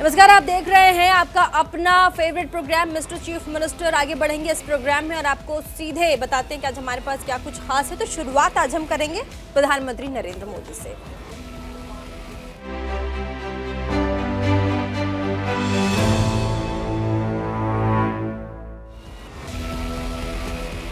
नमस्कार, आप देख रहे हैं आपका अपना favourite programme mister chief minister. आगे बढ़ेंगे इस प्रोग्राम में और आपको सीधे बताते हैं कि आज हमारे पास क्या कुछ खास है। तो शुरुआत आज हम करेंगे प्रधानमंत्री नरेंद्र मोदी से।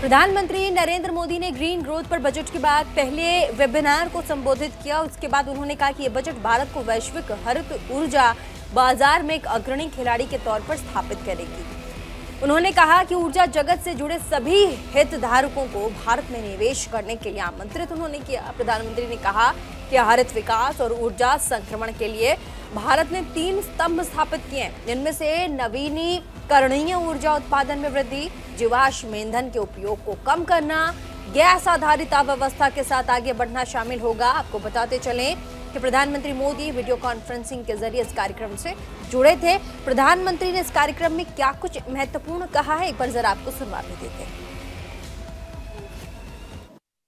प्रधानमंत्री नरेंद्र मोदी ने ग्रीन ग्रोथ पर बजट के बाद पहले वेबिनार को संबोधित किया। उसके बाद उन्होंने कहा कि यह बजट भारत को वैश्विक हरित ऊर्जा बाजार में एक अग्रणी खिलाड़ी के तौर पर स्थापित करेगी। उन्होंने कहा कि ऊर्जा जगत से जुड़े सभी हितधारकों को भारत में निवेश करने के लिए आमंत्रित उन्होंने किया। प्रधानमंत्री ने कहा कि हरित विकास और ऊर्जा संक्रमण के लिए भारत ने 3 स्तंभ स्थापित किए हैं। इनमें से नवीनीकरणीय ऊर्जा उत्पादन में वृद्धि, जीवाश्म ईंधन के उपयोग को कम करना, गैस आधारित अर्थव्यवस्था के साथ आगे बढ़ना शामिल होगा। आपको बताते चलें कि प्रधानमंत्री मोदी वीडियो कॉन्फ्रेंसिंग के जरिए इस कार्यक्रम से जुड़े थे। प्रधानमंत्री ने इस कार्यक्रम में क्या कुछ महत्वपूर्ण कहा है, एक बार जरा आपको सुनवा भी देते हैं।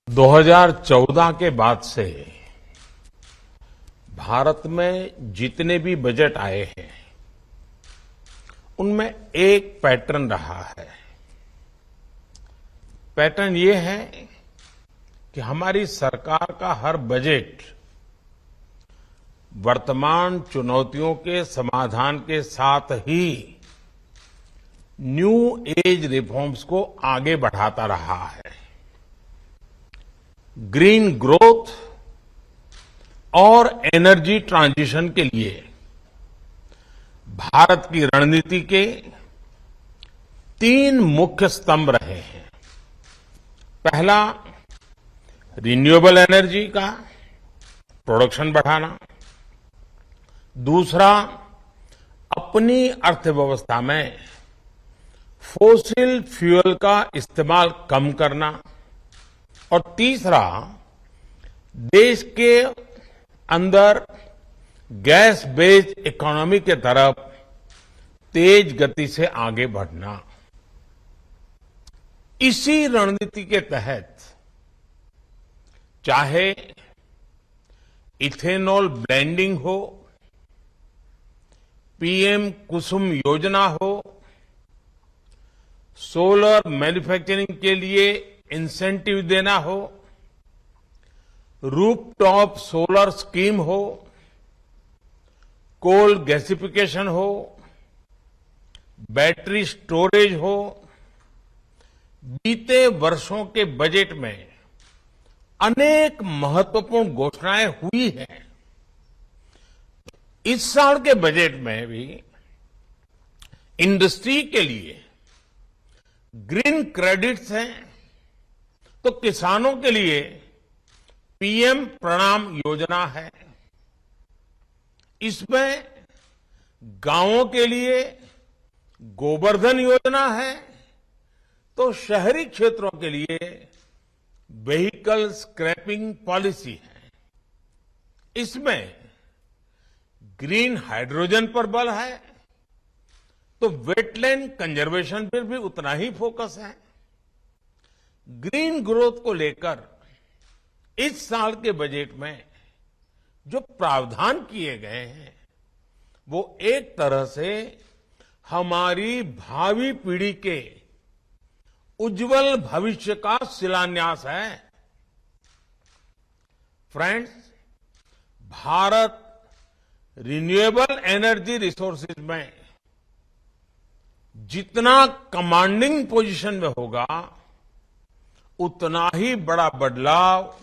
2014 के बाद से भारत में जितने भी बजट आए हैं उनमें एक पैटर्न रहा है। पैटर्न ये है कि हमारी सरकार का हर बजट वर्तमान चुनौतियों के समाधान के साथ ही न्यू एज रिफॉर्म्स को आगे बढ़ाता रहा है। ग्रीन ग्रोथ और एनर्जी ट्रांजिशन के लिए भारत की रणनीति के 3 मुख्य स्तंभ रहे हैं। पहला, रिन्यूएबल एनर्जी का प्रोडक्शन बढ़ाना। दूसरा, अपनी अर्थव्यवस्था में फोसिल फ्यूल का इस्तेमाल कम करना। और तीसरा, देश के अंदर गैस बेस्ड इकोनॉमी के तरफ तेज गति से आगे बढ़ना। इसी रणनीति के तहत चाहे इथेनॉल ब्लेंडिंग हो, पीएम कुसुम योजना हो, सोलर मैन्युफैक्चरिंग के लिए इंसेंटिव देना हो, रूफटॉप सोलर स्कीम हो, कोल गैसिफिकेशन हो, बैटरी स्टोरेज हो, बीते वर्षों के बजट में अनेक महत्वपूर्ण घोषणाएं हुई हैं। इस साल के बजट में भी इंडस्ट्री के लिए ग्रीन क्रेडिट्स हैं, तो किसानों के लिए पीएम प्रणाम योजना है। इसमें गांवों के लिए गोवर्धन योजना है, तो शहरी क्षेत्रों के लिए व्हीकल स्क्रैपिंग पॉलिसी है। इसमें ग्रीन हाइड्रोजन पर बल है, तो वेटलैंड कंजर्वेशन पर भी उतना ही फोकस है। ग्रीन ग्रोथ को लेकर इस साल के बजट में जो प्रावधान किए गए हैं वो एक तरह से हमारी भावी पीढ़ी के उज्जवल भविष्य का शिलान्यास है। Friends, Bharat renewable energy resources में जितना कमांडिंग पोजीशन में होगा उतना ही बड़ा बदलाव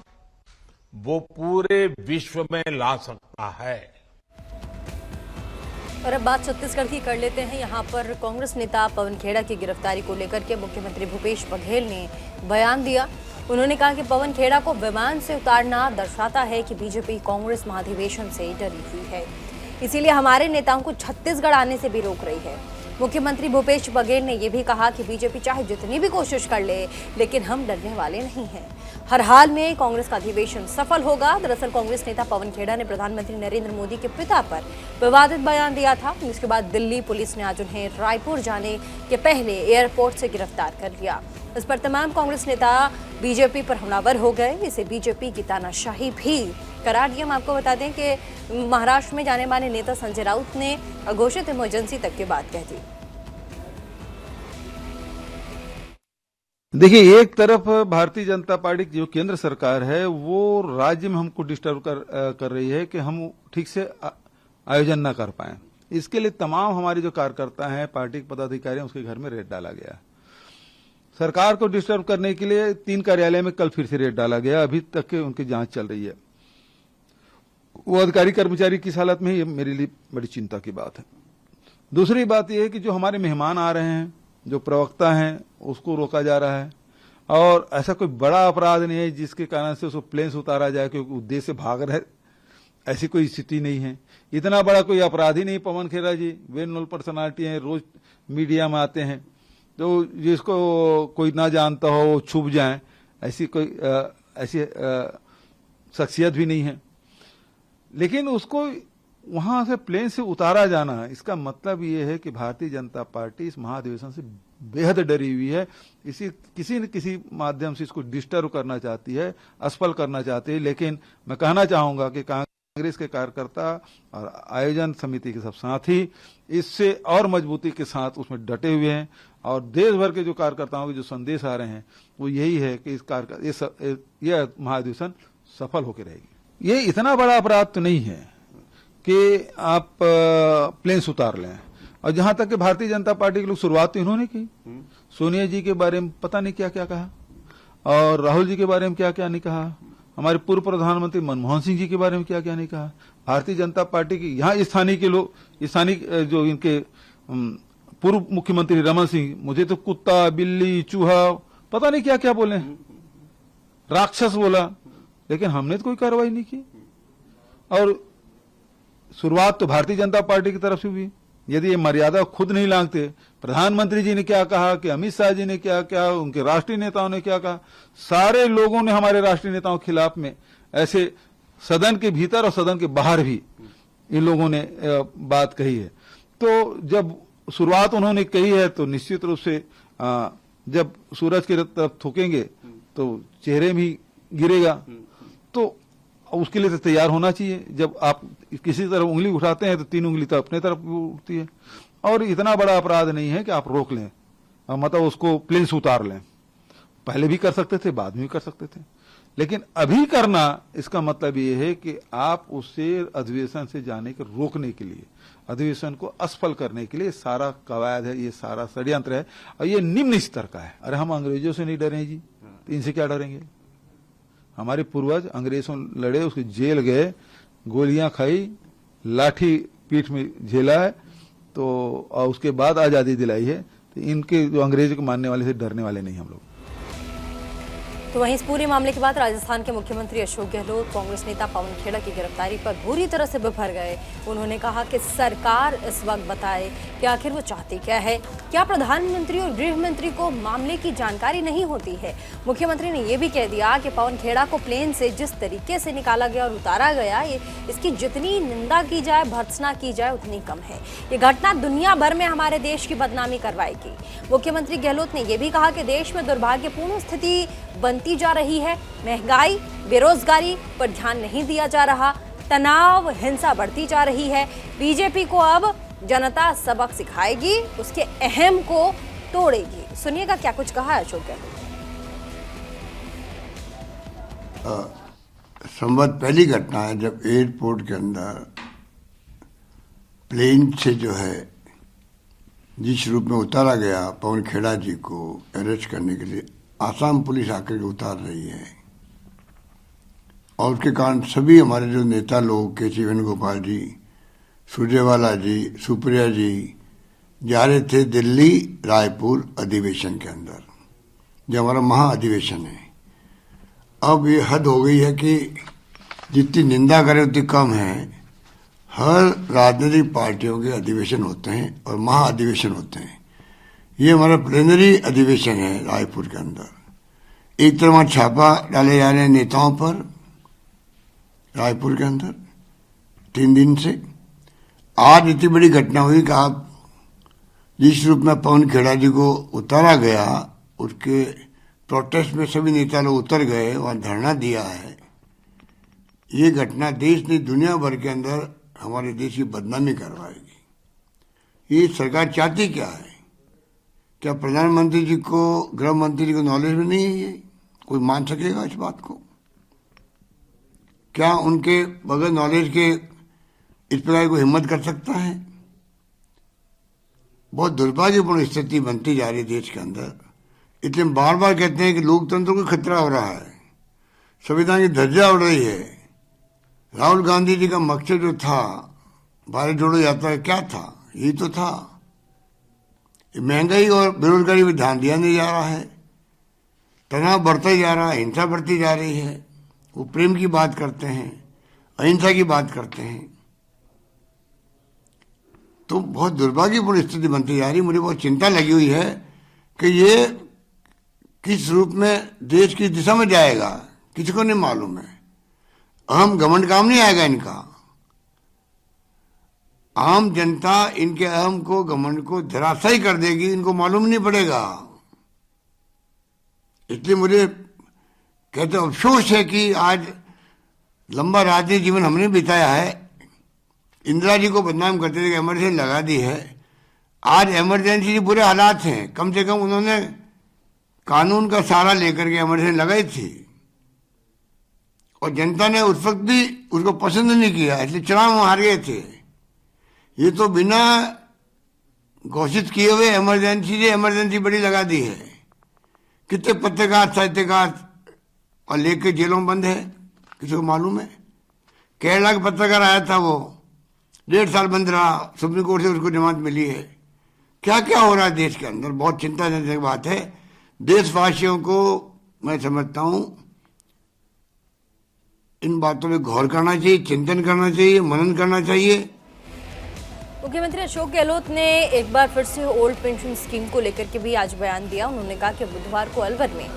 वो पूरे विश्व में ला सकता है। और अब बात छत्तीसगढ़ की कर लेते हैं। यहाँ पर कांग्रेस नेता पवन खेड़ा की गिरफ्तारी को लेकर के मुख्यमंत्री भूपेश बघेल ने बयान दिया। उन्होंने कहा कि पवन खेड़ा को विमान से उतारना दर्शाता है कि बीजेपी कांग्रेस महाधिवेशन से डरी हुई है, इसीलिए हमारे नेताओं को छत्तीसगढ़ आने से भी रोक रही है। मुख्यमंत्री भूपेश बघेल ने यह भी कहा कि बीजेपी चाहे जितनी भी कोशिश कर ले, लेकिन हम डरने वाले नहीं हैं। हर हाल में कांग्रेस का अधिवेशन सफल होगा। दरअसल कांग्रेस नेता पवन खेड़ा ने प्रधानमंत्री नरेंद्र मोदी के पिता पर विवादित बयान दिया था। इसके बाद दिल्ली पुलिस ने आज उन्हें रायपुर जाने के पहले एयरपोर्ट से गिरफ्तार कर लिया। इस पर तमाम कांग्रेस नेता बीजेपी पर हमलावर हो गए। इसे बीजेपी की तानाशाही भी करार दिया। हम आपको बता दें कि महाराष्ट्र में जाने माने नेता संजय राउत ने घोषित इमरजेंसी तक की बात कह दी। देखिए, एक तरफ भारतीय जनता पार्टी की जो केंद्र सरकार है वो राज्य में हमको डिस्टर्ब कर रही है कि हम ठीक से आयोजन ना कर पाए। इसके लिए तमाम हमारे जो कार्यकर्ता हैं, पार्टी के पदाधिकारी हैं, उसके घर में रेड डाला गया। सरकार को डिस्टर्ब करने के लिए 3 कार्यालय में कल फिर से रेड डाला गया। अभी तक के उनकी जांच चल रही है। वो अधिकारी कर्मचारी किस हालत में है, ये मेरे लिए बड़ी चिंता की बात है। दूसरी बात यह है कि जो हमारे मेहमान आ रहे हैं, जो प्रवक्ता हैं, उसको रोका जा रहा है। और ऐसा कोई बड़ा अपराध नहीं है जिसके कारण से उसको प्लेन से उतारा जाए क्योंकि उद्देश्य से भाग रहे, ऐसी कोई स्थिति नहीं है। इतना बड़ा कोई अपराधी नहीं पवन खेड़ा जी, वेल नोन पर्सनालिटी हैं, रोज मीडिया में आते हैं। तो जिसको कोई ना जानता हो वो छुप जाए, ऐसी कोई ऐसी शख्सियत भी नहीं है। लेकिन उसको वहां से प्लेन से उतारा जाना, इसका मतलब ये है कि भारतीय जनता पार्टी इस महाधिवेशन से बेहद डरी हुई है। किसी न किसी माध्यम से इसको डिस्टर्ब करना चाहती है, असफल करना चाहती है। लेकिन मैं कहना चाहूंगा कि कांग्रेस के कार्यकर्ता और आयोजन समिति के सब साथी इससे और मजबूती के साथ उसमें डटे हुए हैं। और देश भर के जो कार्यकर्ताओं के जो संदेश आ रहे हैं वो यही है कि यह महाधिवेशन सफल होकर रहेगी। ये इतना बड़ा अपराध तो नहीं है कि आप प्लेन से उतार लें। और जहां तक कि भारतीय जनता पार्टी के लोग शुरुआत तो इन्होंने की, सोनिया जी के बारे में पता नहीं क्या क्या कहा, और राहुल जी के बारे में क्या क्या नहीं कहा, हमारे पूर्व प्रधानमंत्री मनमोहन सिंह जी के बारे में क्या क्या नहीं कहा। भारतीय जनता पार्टी के यहाँ स्थानीय के लोग, स्थानीय जो इनके पूर्व मुख्यमंत्री रमन सिंह, मुझे तो कुत्ता, बिल्ली, चूहा, पता नहीं क्या क्या बोले, राक्षस बोला। लेकिन हमने तो कोई कार्रवाई नहीं की। और शुरुआत तो भारतीय जनता पार्टी की तरफ से हुई। यदि ये मर्यादा खुद नहीं लांघते, प्रधानमंत्री जी ने क्या कहा, कि अमित शाह जी ने क्या क्या, उनके राष्ट्रीय नेताओं ने क्या कहा, सारे लोगों ने हमारे राष्ट्रीय नेताओं के खिलाफ में ऐसे सदन के भीतर और सदन के बाहर भी इन लोगों ने बात कही है। तो जब शुरुआत उन्होंने कही है तो निश्चित रूप से जब सूरज की तरफ थूकेंगे तो चेहरे में ही गिरेगा। तो उसके लिए तो तैयार होना चाहिए। जब आप किसी तरफ उंगली उठाते हैं तो 3 उंगली तो अपने तरफ उठती है। और इतना बड़ा अपराध नहीं है कि आप रोक लें, मतलब उसको प्लेन से उतार लें। पहले भी कर सकते थे, बाद में भी कर सकते थे, लेकिन अभी करना, इसका मतलब ये है कि आप उसे अधिवेशन से जाने के रोकने के लिए, अधिवेशन को असफल करने के लिए सारा कवायद है, ये सारा षड्यंत्र है। और ये निम्न स्तर का है। अरे हम अंग्रेजों से नहीं डरे जी, तो इनसे क्या डरेंगे? हमारे पूर्वज अंग्रेजों लड़े, उसके जेल गए, गोलियां खाई, लाठी पीठ में झेला है, तो और उसके बाद आजादी दिलाई है। तो इनके जो अंग्रेजों को मानने वाले से डरने वाले नहीं हम लोग। तो वहीं इस पूरे मामले के बाद राजस्थान के मुख्यमंत्री अशोक गहलोत कांग्रेस नेता पवन खेड़ा की गिरफ्तारी पर बुरी तरह से बिफर गए। उन्होंने कहा कि सरकार इस वक्त बताए कि आखिर वो चाहती क्या है। क्या प्रधानमंत्री और गृह मंत्री को मामले की जानकारी नहीं होती है? मुख्यमंत्री ने यह भी कह दिया कि पवन खेड़ा को प्लेन से जिस तरीके से निकाला गया और उतारा गया, इसकी जितनी निंदा की जाए, भर्त्सना की जाए, उतनी कम है। ये घटना दुनिया भर में हमारे देश की बदनामी करवाएगी। मुख्यमंत्री गहलोत ने यह भी कहा कि देश में दुर्भाग्यपूर्ण स्थिति बनती जा रही है। महंगाई, बेरोजगारी पर ध्यान नहीं दिया जा रहा, तनाव, हिंसा बढ़ती जा रही है। बीजेपी को अब जनता सबक सिखाएगी, उसके अहम को तोड़ेगी। सुनिएगा क्या कुछ कहा है अशोक गहलोत। संवत पहली घटना है जब एयरपोर्ट के अंदर प्लेन से जो है जिस रूप में उतारा गया पवन खेड़ा जी को अरेस्ट करने के लिए, आसाम पुलिस आकर के उतार रही है। और उसके कारण सभी हमारे जो नेता लोग, के सी वेणुगोपाल जी, सुरजेवाला जी, सुप्रिया जी जा रहे थे दिल्ली रायपुर अधिवेशन के अंदर, जो हमारा महा अधिवेशन है। अब ये हद हो गई है कि जितनी निंदा करें उतनी कम है। हर राजनीतिक पार्टियों के अधिवेशन होते हैं और महा अधिवेशन होते हैं। ये हमारा प्लेनरी अधिवेशन है रायपुर के अंदर। एक तरफ वहां छापा डाले जा रहे हैं नेताओं पर रायपुर के अंदर 3 दिन से। आज इतनी बड़ी घटना हुई कि आप जिस रूप में पवन खेड़ा जी को उतारा गया, उसके प्रोटेस्ट में सभी नेता लोग उतर गए, वहां धरना दिया है। ये घटना देश नहीं दुनिया भर के अंदर हमारे देश की बदनामी करवाएगी। ये सरकार चाहती क्या है? क्या प्रधानमंत्री जी को, गृह मंत्री जी को नॉलेज में नहीं है? ये कोई मान सकेगा इस बात को? क्या उनके बगैर नॉलेज के इस प्रकार को हिम्मत कर सकता है? बहुत दुर्भाग्यपूर्ण स्थिति बनती जा रही है देश के अंदर। इसलिए बार बार कहते हैं कि लोकतंत्र को खतरा हो रहा है, संविधान की धज्जियां उड़ रही है। राहुल गांधी जी का मकसद जो था भारत जोड़ो यात्रा का, क्या था? यही तो था। महंगाई और बेरोजगारी पर ध्यान दिया नहीं जा रहा है, तनाव बढ़ता ही जा रहा है, हिंसा बढ़ती जा रही है। वो प्रेम की बात करते हैं, अहिंसा की बात करते हैं। तो बहुत दुर्भाग्यपूर्ण स्थिति बनती जा रही। मुझे बहुत चिंता लगी हुई है कि ये किस रूप में देश की दिशा में जाएगा, किसी को नहीं मालूम है। अहम घमंड काम नहीं आएगा इनका। आम जनता इनके अहम को, घमंड को धराशायी कर देगी, इनको मालूम नहीं पड़ेगा। इसलिए मुझे कहते अफसोस है कि आज लंबा राजनीतिक जीवन हमने बिताया है। इंदिरा जी को बदनाम करते थे कि इमरजेंसी लगा दी है। आज इमरजेंसी के बुरे हालात हैं, कम से कम उन्होंने कानून का सहारा लेकर के इमरजेंसी लगाई थी और जनता ने उस वक्त भी उसको पसंद नहीं किया, इसलिए चुनाव हार गए थे। ये तो बिना घोषित किए हुए इमरजेंसी बड़ी लगा दी है। कितने पत्रकार, साहित्यकार और लेके जेलों में बंद है, किसी को मालूम है? केरला का पत्रकार आया था, वो 1.5 साल बंद रहा, सुप्रीम कोर्ट से उसको जमानत मिली है। क्या क्या हो रहा है देश के अंदर, बहुत चिंताजनक बात है। देशवासियों को मैं समझता हूं इन बातों में गौर करना चाहिए, चिंतन करना चाहिए, मनन करना चाहिए। मुख्यमंत्री अशोक गहलोत ने एक बार फिर से ओल्ड पेंशन स्कीम को लेकर के भी आज बयान दिया। उन्होंने कहा कि बुधवार को अलवर में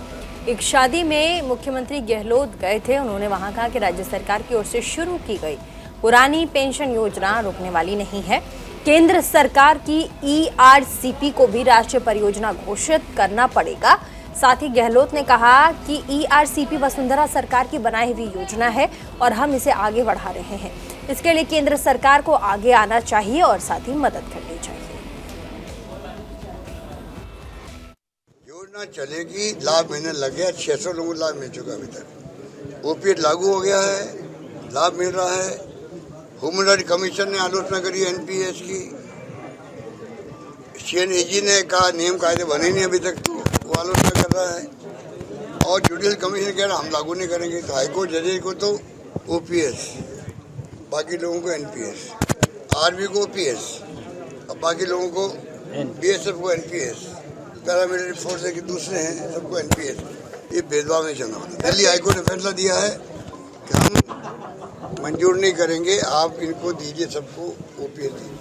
एक शादी में मुख्यमंत्री गहलोत गए थे। उन्होंने वहां कहा कि राज्य सरकार की ओर से शुरू की गई पुरानी पेंशन योजना रुकने वाली नहीं है। केंद्र सरकार की ERCP को भी राष्ट्रीय परियोजना घोषित करना पड़ेगा। साथ ही गहलोत ने कहा कि ERCP वसुंधरा सरकार की बनाई हुई योजना है और हम इसे आगे बढ़ा रहे हैं। इसके लिए केंद्र सरकार को आगे आना चाहिए और साथ ही मदद करनी चाहिए। योजना चलेगी, लाभ मिलने लग गया। 600 लोगों को लाभ मिल चुका अभी तक। OPS लागू हो गया है, लाभ मिल रहा है। ह्यूमन राइट कमीशन ने आलोचना करी NPS की। CNAG ने कहा नियम कायदे बने नहीं अभी तक, तो वो आलोचना कर रहा है। और जुडिशल कमीशन कह रहा हम लागू नहीं करेंगे। तो हाईकोर्ट जजेज को तो OPS, बाकी लोगों को NPS, आर्मी को OPS, अब बाकी लोगों को BSF को NPS, पैरामिलिट्री फोर्स के दूसरे हैं सबको NPS। ये भेदभाव नहीं चलना होता। दिल्ली हाईकोर्ट ने फैसला दिया है कि हम मंजूर नहीं करेंगे, आप इनको दीजिए, सबको OPS दीजिए।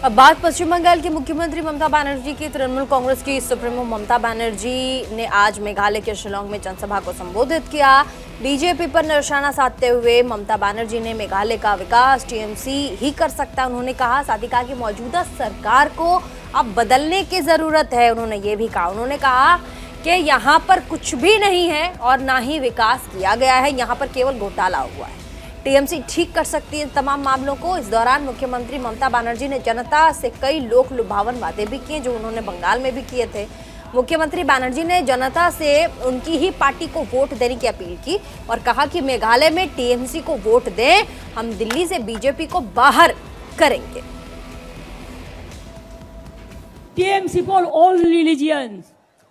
अब बात पश्चिम बंगाल की मुख्यमंत्री ममता बनर्जी की। तृणमूल कांग्रेस की सुप्रीमो ममता बनर्जी ने आज मेघालय के शिलांग में जनसभा को संबोधित किया। बीजेपी पर निशाना साधते हुए ममता बनर्जी ने मेघालय का विकास TMC ही कर सकता, उन्होंने कहा। साथ ही कहा कि मौजूदा सरकार को अब बदलने की जरूरत है, उन्होंने ये भी कहा। उन्होंने कहा कि यहाँ पर कुछ भी नहीं है और ना ही विकास किया गया है, यहाँ पर केवल घोटाला हुआ है। TMC ठीक कर सकती है तमाम मामलों को। इस दौरान मुख्यमंत्री ममता बनर्जी ने जनता से कई लोक लुभावन बातें भी की, जो उन्होंने बंगाल में भी किए थे। मुख्यमंत्री बनर्जी ने जनता से उनकी ही पार्टी को वोट देने की अपील की और कहा कि मेघालय में TMC को वोट दें, हम दिल्ली से BJP को बाहर करेंगे। TMC for all religions,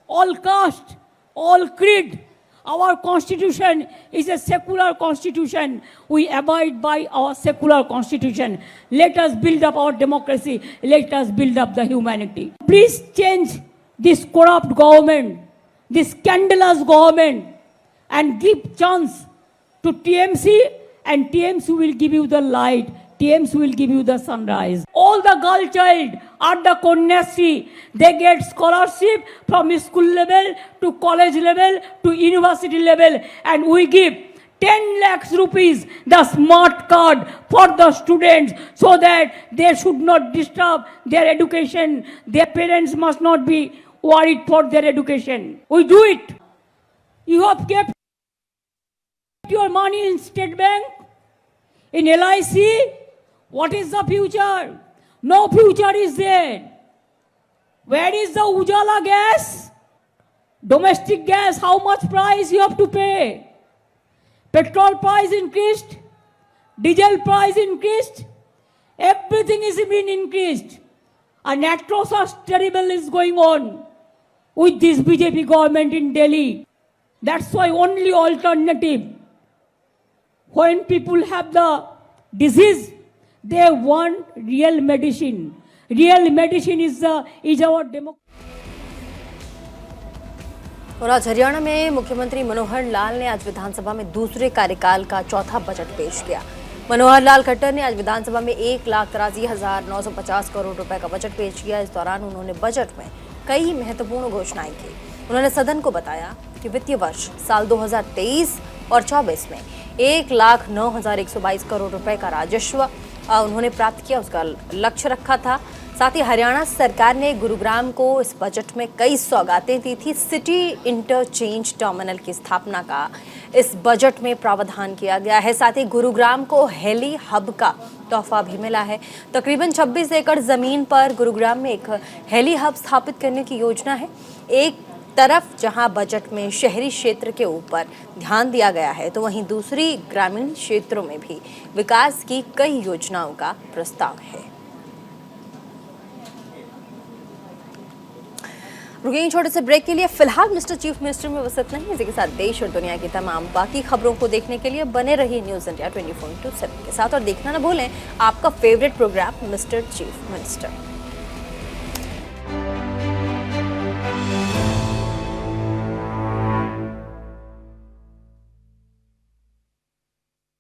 all caste, all creed. Our constitution is a secular constitution. We abide by our secular constitution. Let us build up our democracy. Let us build up the humanity. Please change this corrupt government, this scandalous government, and give chance to TMC, and TMC will give you the light. TMC will give you the sunrise. All the girl child at the Konyasri, they get scholarship from school level to college level to university level, and we give 10 lakhs rupees, the smart card for the students, so that they should not disturb their education. Their parents must not be worried for their education. We do it. You have kept kept your money in State Bank, in LIC. What is the future? No future is there. Where is the Ujala gas? Domestic gas, how much price you have to pay? Petrol price increased, diesel price increased, everything is being increased. And atrocious terrible is going on with this BJP government in Delhi. That's why only alternative. When people have the disease, they want real medicine. Real medicine is our democracy. और आज हरियाणा में मुख्यमंत्री मनोहर लाल ने आज विधानसभा में दूसरे कार्यकाल का चौथा बजट पेश किया। मनोहर लाल खट्टर ने आज विधानसभा में 1,83,950 करोड़ रुपए का बजट पेश किया। इस दौरान उन्होंने बजट में कई महत्वपूर्ण घोषणाएं की। उन्होंने सदन को बताया कि वित्तीय वर्ष साल 2023 और 24 में 1,09,122 करोड़ रुपए का राजस्व उन्होंने प्राप्त किया, उसका लक्ष्य रखा था। साथ ही हरियाणा सरकार ने गुरुग्राम को इस बजट में कई सौगातें दी थी। सिटी इंटरचेंज टर्मिनल की स्थापना का इस बजट में प्रावधान किया गया है। साथ ही गुरुग्राम को हेली हब का तोहफा भी मिला है। तकरीबन 26 एकड़ जमीन पर गुरुग्राम में एक हेली हब स्थापित करने की योजना है। एक तरफ जहां बजट में शहरी क्षेत्र के ऊपर ध्यान दिया गया है, तो वहीं दूसरी ग्रामीण क्षेत्रों में भी विकास की कई योजनाओं का प्रस्ताव है। रुकेंगे छोटे से ब्रेक के लिए। फिलहाल मिस्टर चीफ मिनिस्टर में बस इतना ही। इसी के साथ देश और दुनिया की तमाम बाकी खबरों को देखने के लिए बने रहिए न्यूज़ इंडिया 24/7 के साथ और देखना ना भूलें आपका favourite programme mister chief minister.